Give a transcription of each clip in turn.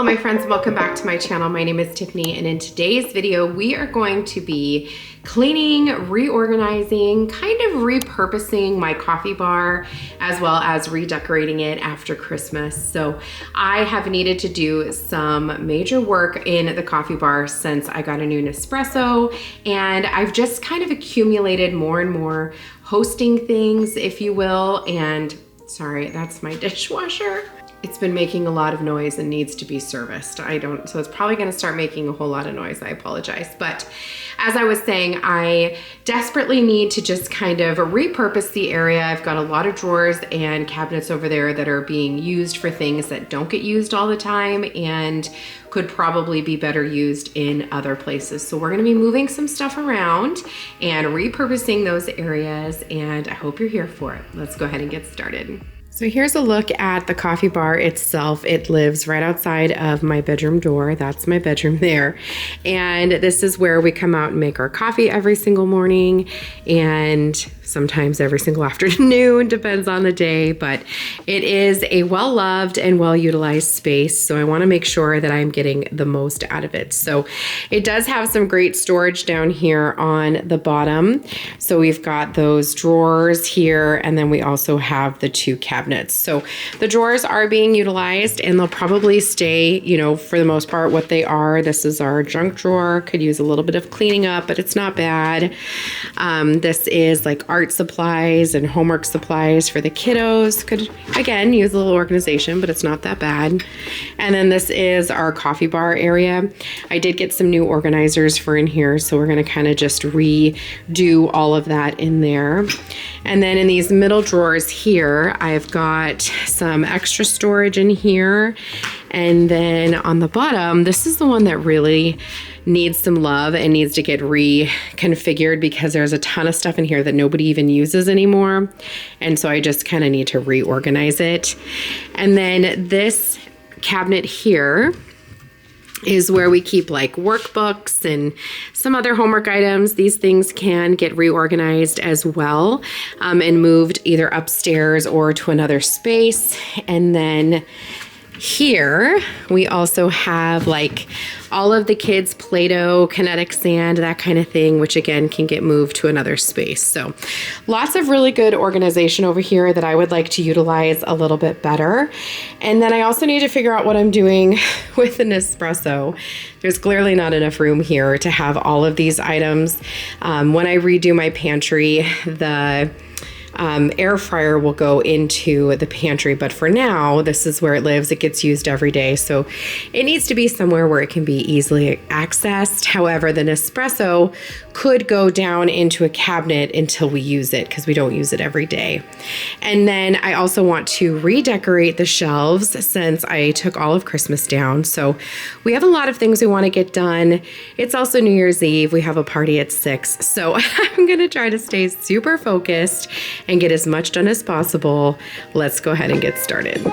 my friends, welcome back to my channel. My name is Tiffany, and in today's video we are going to be cleaning, reorganizing, kind of repurposing my coffee bar, as well as redecorating it after Christmas. So I have needed to do some major work in the coffee bar since I got a new Nespresso, and I've just kind of accumulated more and more hosting things, if you will. And sorry, that's my dishwasher. It's been making a lot of noise and needs to be serviced. So it's probably gonna start making a whole lot of noise. I apologize. But as I was saying, I desperately need to just kind of repurpose the area. I've got a lot of drawers and cabinets over there that are being used for things that don't get used all the time and could probably be better used in other places. So we're gonna be moving some stuff around and repurposing those areas, and I hope you're here for it. Let's go ahead and get started. So here's a look at the coffee bar itself. It lives right outside of my bedroom door. That's my bedroom there. And this is where we come out and make our coffee every single morning, and sometimes every single afternoon, depends on the day, but it is a well-loved and well-utilized space. So I wanna make sure that I'm getting the most out of it. So it does have some great storage down here on the bottom. So we've got those drawers here, and then we also have the two cabinets. So the drawers are being utilized, and they'll probably stay, for the most part, what they are. This is our junk drawer. Could use a little bit of cleaning up, but it's not bad. This is like art supplies and homework supplies for the kiddos. Could, again, use a little organization, but it's not that bad. And then this is our coffee bar area. I did get some new organizers for in here, so we're gonna kind of just redo all of that in there. And then in these middle drawers here, I've got some extra storage in here. And then on the bottom, this is the one that really needs some love and needs to get reconfigured because there's a ton of stuff in here that nobody even uses anymore. And so I just kind of need to reorganize it. And then this cabinet here is where we keep like workbooks and some other homework items. These things can get reorganized as well, and moved either upstairs or to another space. And then here we also have like all of the kids' Play-Doh, kinetic sand, that kind of thing, which again can get moved to another space. So lots of really good organization over here that I would like to utilize a little bit better. And then I also need to figure out what I'm doing with the Nespresso. There's clearly not enough room here to have all of these items. When I redo my pantry, the air fryer will go into the pantry, but for now, this is where it lives. It gets used every day, so it needs to be somewhere where it can be easily accessed. However, the Nespresso could go down into a cabinet until we use it because we don't use it every day. And then I also want to redecorate the shelves since I took all of Christmas down. So we have a lot of things we want to get done. It's also New Year's Eve. We have a party at 6. So I'm going to try to stay super focused and get as much done as possible. Let's go ahead and get started.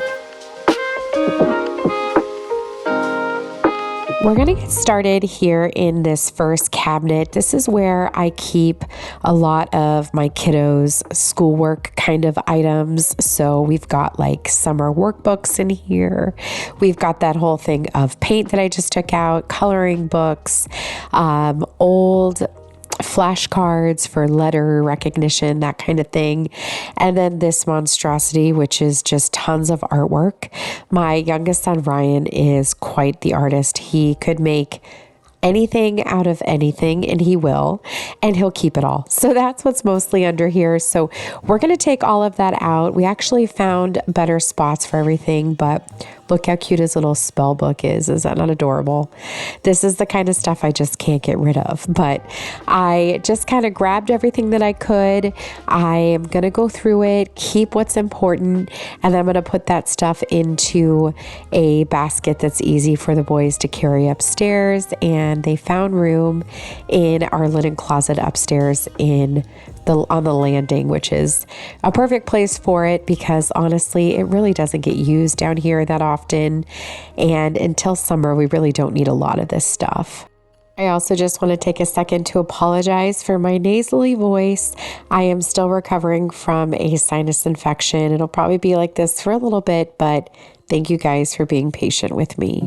We're gonna get started here in this first cabinet. This is where I keep a lot of my kiddos' schoolwork kind of items. So we've got like summer workbooks in here. We've got that whole thing of paint that I just took out, coloring books, old flashcards for letter recognition, that kind of thing. And then this monstrosity, which is just tons of artwork. My youngest son, Ryan, is quite the artist. He could make anything out of anything, and he will, and he'll keep it all. So that's what's mostly under here. So we're going to take all of that out. We actually found better spots for everything, but look how cute his little spell book is. Is that not adorable? This is the kind of stuff I just can't get rid of, but I just kind of grabbed everything that I could. I am going to go through it, keep what's important, and then I'm going to put that stuff into a basket that's easy for the boys to carry upstairs. And they found room in our linen closet upstairs on the landing, which is a perfect place for it because honestly, it really doesn't get used down here that often. And until summer, we really don't need a lot of this stuff. I also just want to take a second to apologize for my nasally voice. I am still recovering from a sinus infection. It'll probably be like this for a little bit, but thank you guys for being patient with me.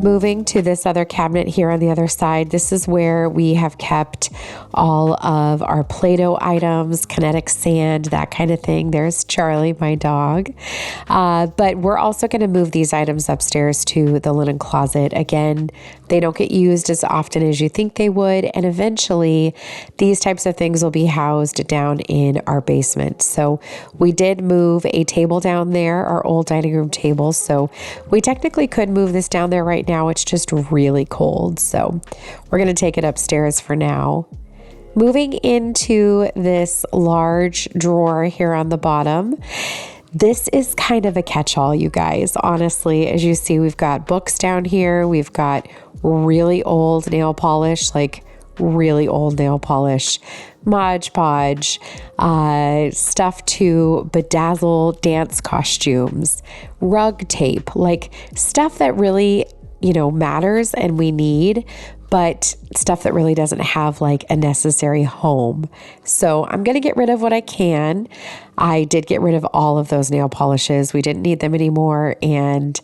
Moving to this other cabinet here on the other side, this is where we have kept all of our Play-Doh items, kinetic sand, that kind of thing. There's Charlie, my dog. But we're also going to move these items upstairs to the linen closet. Again, they don't get used as often as you think they would, and eventually these types of things will be housed down in our basement. So we did move a table down there, our old dining room table, so we technically could move this down there right now. It's just really cold, so we're going to take it upstairs for now. Moving into this large drawer here on the bottom. This is kind of a catch-all, you guys. Honestly, as you see, we've got books down here. We've got really old nail polish, like really old nail polish, Mod Podge, stuff to bedazzle dance costumes, rug tape, like stuff that really, matters and we need, but stuff that really doesn't have like a necessary home. So I'm going to get rid of what I can. I did get rid of all of those nail polishes. We didn't need them anymore, and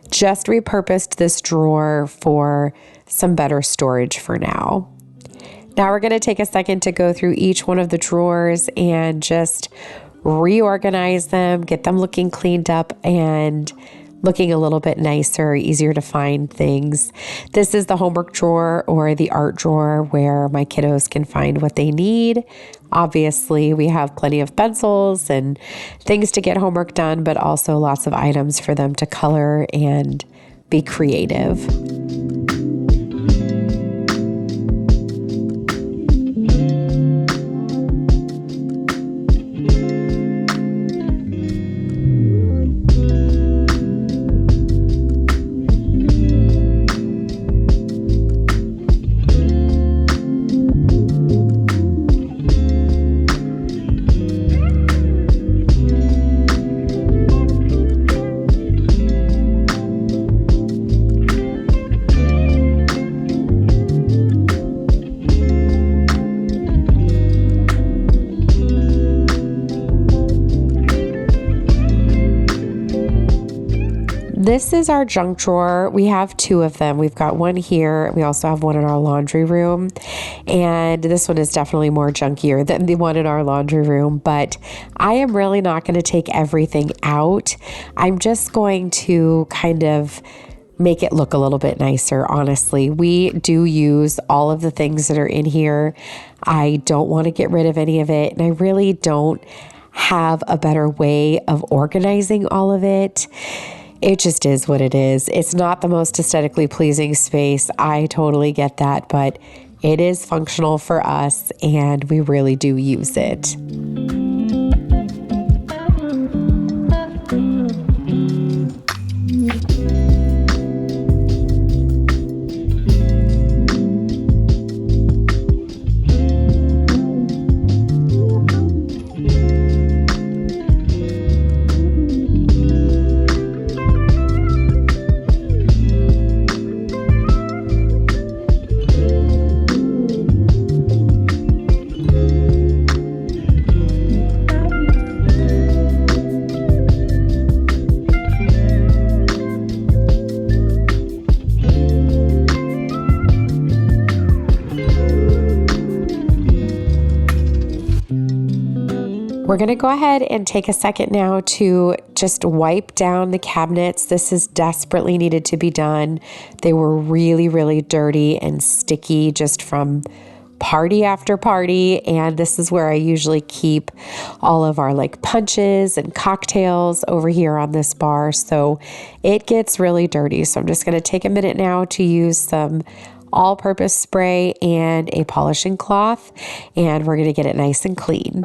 just repurposed this drawer for some better storage for now. Now we're going to take a second to go through each one of the drawers and just reorganize them, get them looking cleaned up and looking a little bit nicer, easier to find things. This is the homework drawer or the art drawer where my kiddos can find what they need. Obviously, we have plenty of pencils and things to get homework done, but also lots of items for them to color and be creative. This is our junk drawer. We have two of them. We've got one here. We also have one in our laundry room. And this one is definitely more junkier than the one in our laundry room. But I am really not going to take everything out. I'm just going to kind of make it look a little bit nicer, honestly. We do use all of the things that are in here. I don't want to get rid of any of it. And I really don't have a better way of organizing all of it. It just is what it is. It's not the most aesthetically pleasing space. I totally get that, but it is functional for us and we really do use it. We're going to go ahead and take a second now to just wipe down the cabinets. This is desperately needed to be done. They were really, really dirty and sticky just from party after party. And this is where I usually keep all of our like punches and cocktails over here on this bar. So it gets really dirty. So I'm just going to take a minute now to use some all-purpose spray and a polishing cloth, and we're going to get it nice and clean.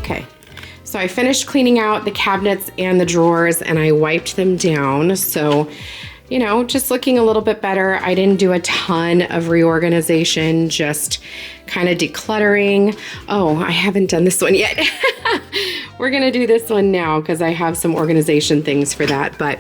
Okay, so I finished cleaning out the cabinets and the drawers and I wiped them down. So, you know, just looking a little bit better. I didn't do a ton of reorganization, just kind of decluttering. Oh, I haven't done this one yet. We're gonna do this one now because I have some organization things for that, but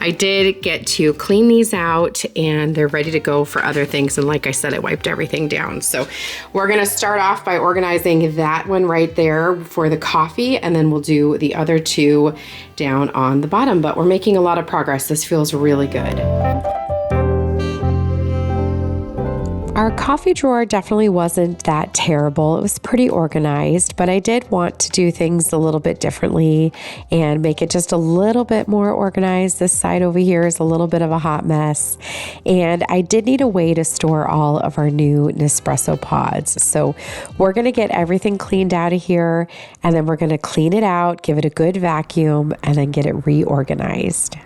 I did get to clean these out and they're ready to go for other things. And like I said, I wiped everything down. So we're gonna start off by organizing that one right there for the coffee, and then we'll do the other two down on the bottom, but we're making a lot of progress. This feels really good. Our coffee drawer definitely wasn't that terrible. It was pretty organized, but I did want to do things a little bit differently and make it just a little bit more organized. This side over here is a little bit of a hot mess, and I did need a way to store all of our new NESPRESSO pods. So we're going to get everything cleaned out of here, and then we're going to clean it out, give it a good vacuum, and then get it reorganized.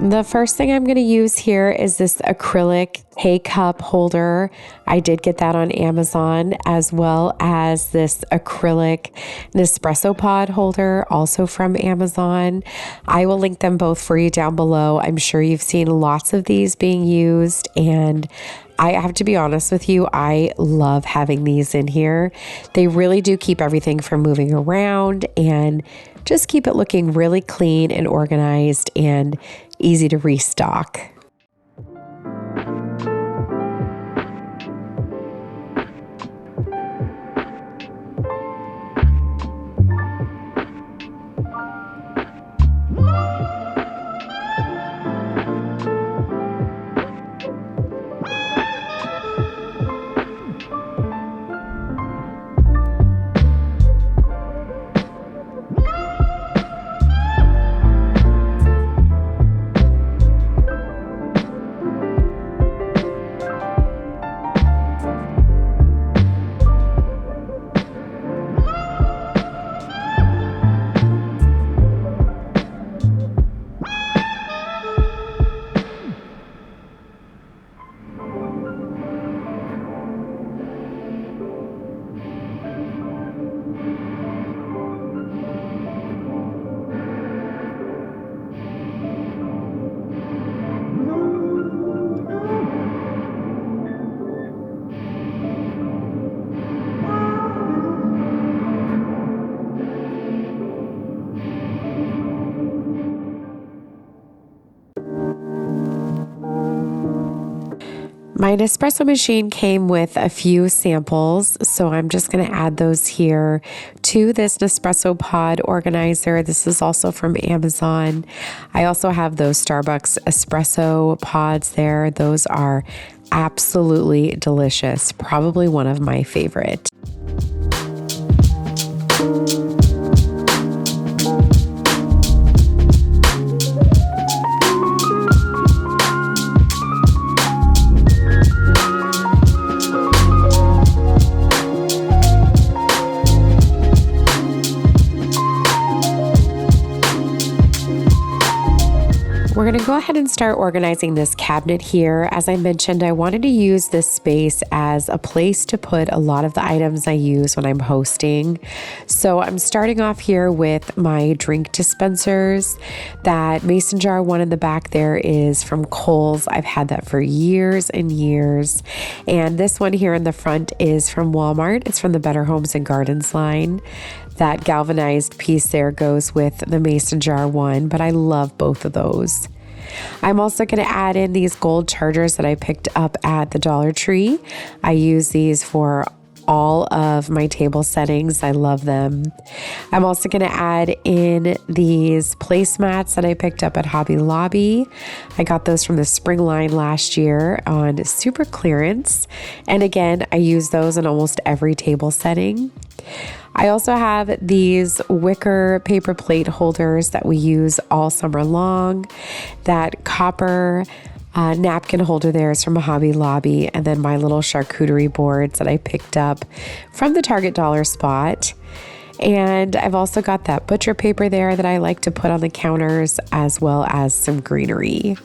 The first thing I'm going to use here is this acrylic K-cup holder. I did get that on Amazon, as well as this acrylic NESPRESSO pod holder, also from Amazon. I will link them both for you down below. I'm sure you've seen lots of these being used, and I have to be honest with you, I love having these in here. They really do keep everything from moving around and just keep it looking really clean and organized and easy to restock. My Nespresso machine came with a few samples, so I'm just going to add those here to this Nespresso pod organizer. This is also from Amazon. I also have those Starbucks espresso pods there. Those are absolutely delicious, probably one of my favorite. We're going to go ahead and start organizing this cabinet here. As I mentioned, I wanted to use this space as a place to put a lot of the items I use when I'm hosting. So I'm starting off here with my drink dispensers. That mason jar one in the back there is from Kohl's. I've had that for years and years. And this one here in the front is from Walmart. It's from the Better Homes and Gardens line. That galvanized piece there goes with the mason jar one, but I love both of those. I'm also going to add in these gold chargers that I picked up at the Dollar Tree. I use these for all of my table settings. I love them. I'm also going to add in these placemats that I picked up at Hobby Lobby. I got those from the spring line last year on super clearance. And again, I use those in almost every table setting. I also have these wicker paper plate holders that we use all summer long. That copper napkin holder there is from Hobby Lobby, and then my little charcuterie boards that I picked up from the Target dollar spot. And I've also got that butcher paper there that I like to put on the counters, as well as some greenery.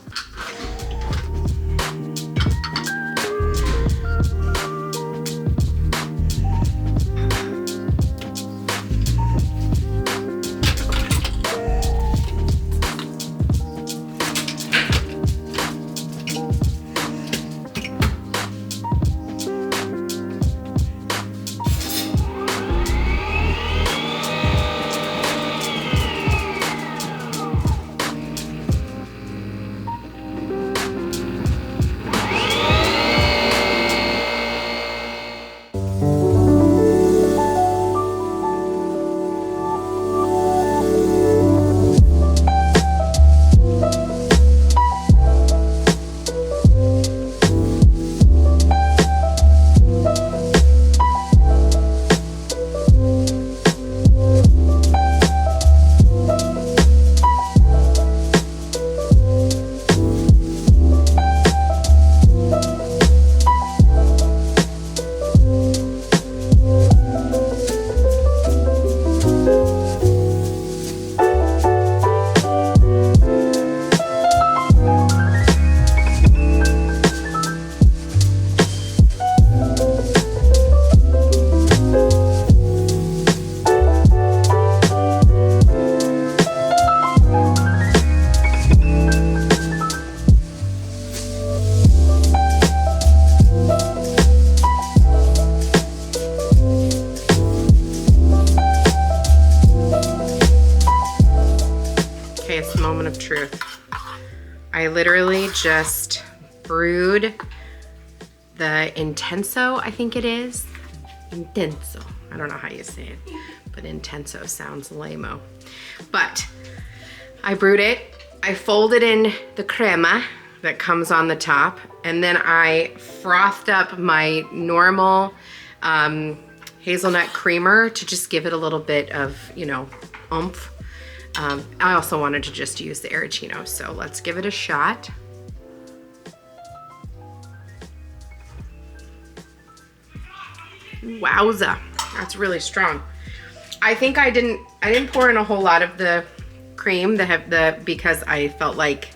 Of truth. I literally just brewed the Intenso, I think it is. Intenso. I don't know how you say it, but Intenso sounds lame-o. But I brewed it. I folded in the crema that comes on the top, and then I frothed up my normal hazelnut creamer to just give it a little bit of, oomph. I also wanted to just use the arancino, so let's give it a shot. Wowza, that's really strong. I think I didn't pour in a whole lot of the cream because I felt like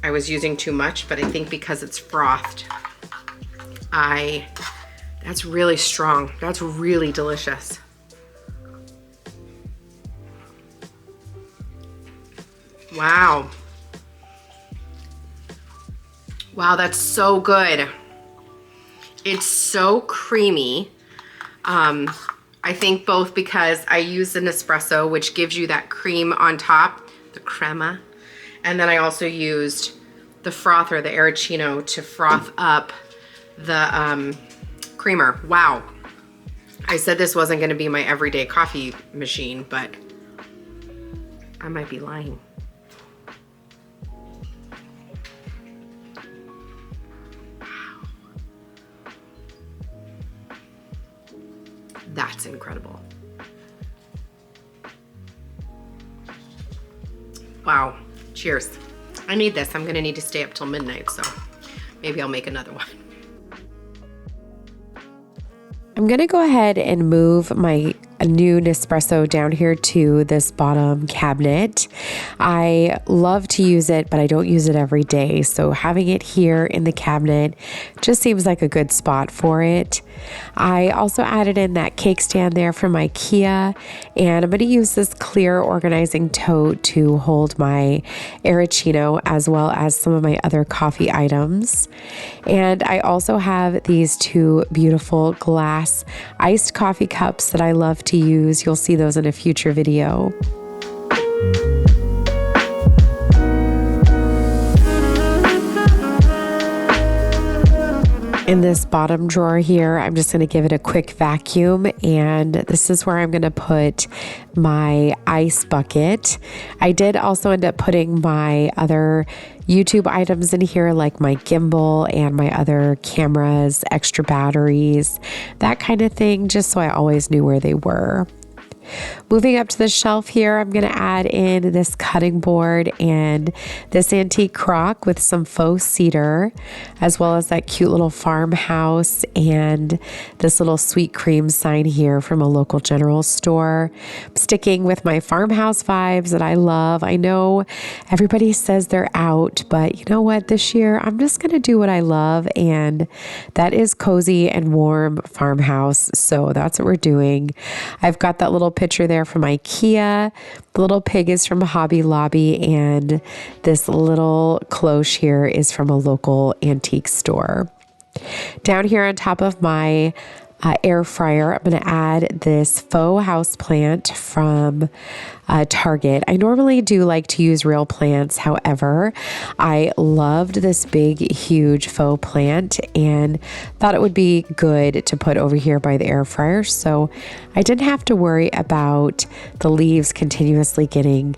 I was using too much, but I think because it's frothed, that's really strong. That's really delicious. Wow. Wow, that's so good. It's so creamy. I think both because I used an espresso, which gives you that cream on top, the crema, and then I also used the frother, the arancino, to froth up the creamer. Wow. I said this wasn't going to be my everyday coffee machine, but I might be lying. That's incredible. Wow. Cheers. I need this. I'm gonna need to stay up till midnight, so maybe I'll make another one. I'm gonna go ahead and move my a new Nespresso down here to this bottom cabinet. I love to use it, but I don't use it every day. So having it here in the cabinet just seems like a good spot for it. I also added in that cake stand there from IKEA, and I'm going to use this clear organizing tote to hold my Arancino as well as some of my other coffee items. And I also have these two beautiful glass iced coffee cups that I love to use. You'll see those in a future video. In this bottom drawer here, I'm just going to give it a quick vacuum, and this is where I'm going to put my ice bucket. I did also end up putting my other YouTube items in here, like my gimbal and my other cameras, extra batteries, that kind of thing, just so I always knew where they were. Moving up to the shelf here, I'm going to add in this cutting board and this antique crock with some faux cedar, as well as that cute little farmhouse and this little sweet cream sign here from a local general store. I'm sticking with my farmhouse vibes that I love. I know everybody says they're out, but you know what? This year, I'm just going to do what I love, and that is cozy and warm farmhouse. So that's what we're doing. I've got that little picture there from IKEA. The little pig is from Hobby Lobby, and this little cloche here is from a local antique store. Down here on top of my air fryer, I'm going to add this faux house plant from Target. I normally do like to use real plants. However, I loved this big, huge faux plant and thought it would be good to put over here by the air fryer. So I didn't have to worry about the leaves continuously getting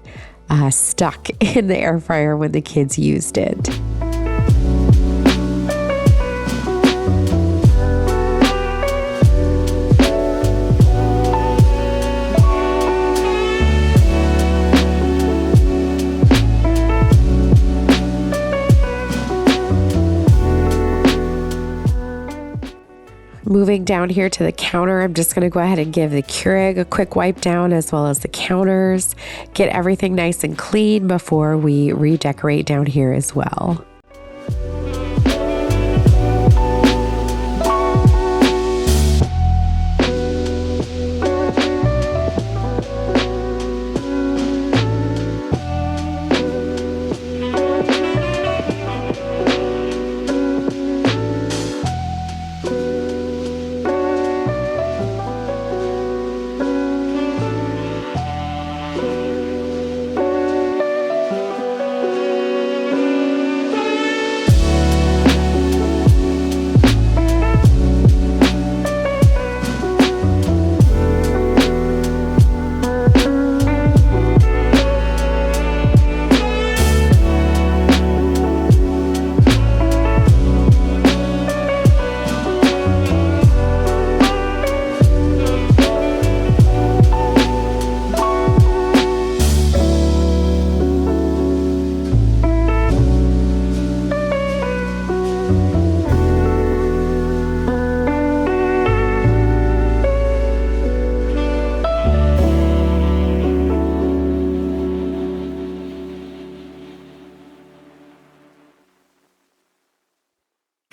stuck in the air fryer when the kids used it. Moving down here to the counter, I'm just going to go ahead and give the Keurig a quick wipe down, as well as the counters, get everything nice and clean before we redecorate down here as well.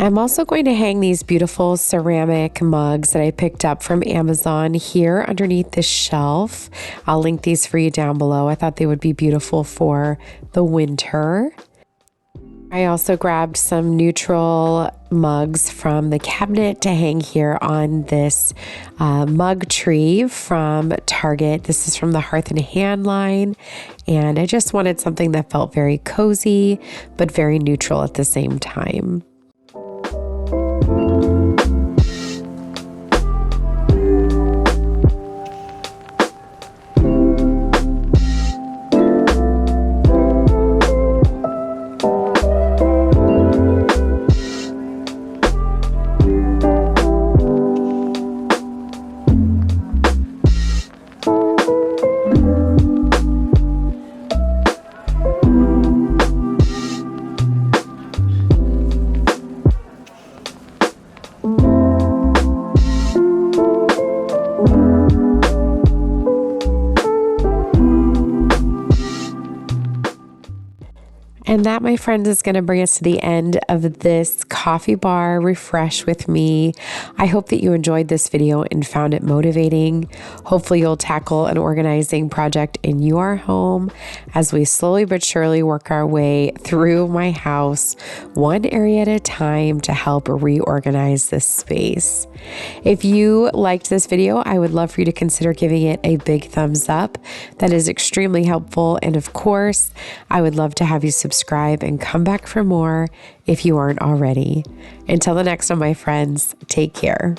I'm also going to hang these beautiful ceramic mugs that I picked up from Amazon here underneath this shelf. I'll link these for you down below. I thought they would be beautiful for the winter. I also grabbed some neutral mugs from the cabinet to hang here on this mug tree from Target. This is from the Hearth and Hand line, and I just wanted something that felt very cozy but very neutral at the same time. And that, my friends, is going to bring us to the end of this coffee bar refresh with me. I hope that you enjoyed this video and found it motivating. Hopefully you'll tackle an organizing project in your home as we slowly but surely work our way through my house, one area at a time, to help reorganize this space. If you liked this video, I would love for you to consider giving it a big thumbs up. That is extremely helpful. And of course, I would love to have you subscribe and come back for more if you aren't already. Until the next one, my friends, take care.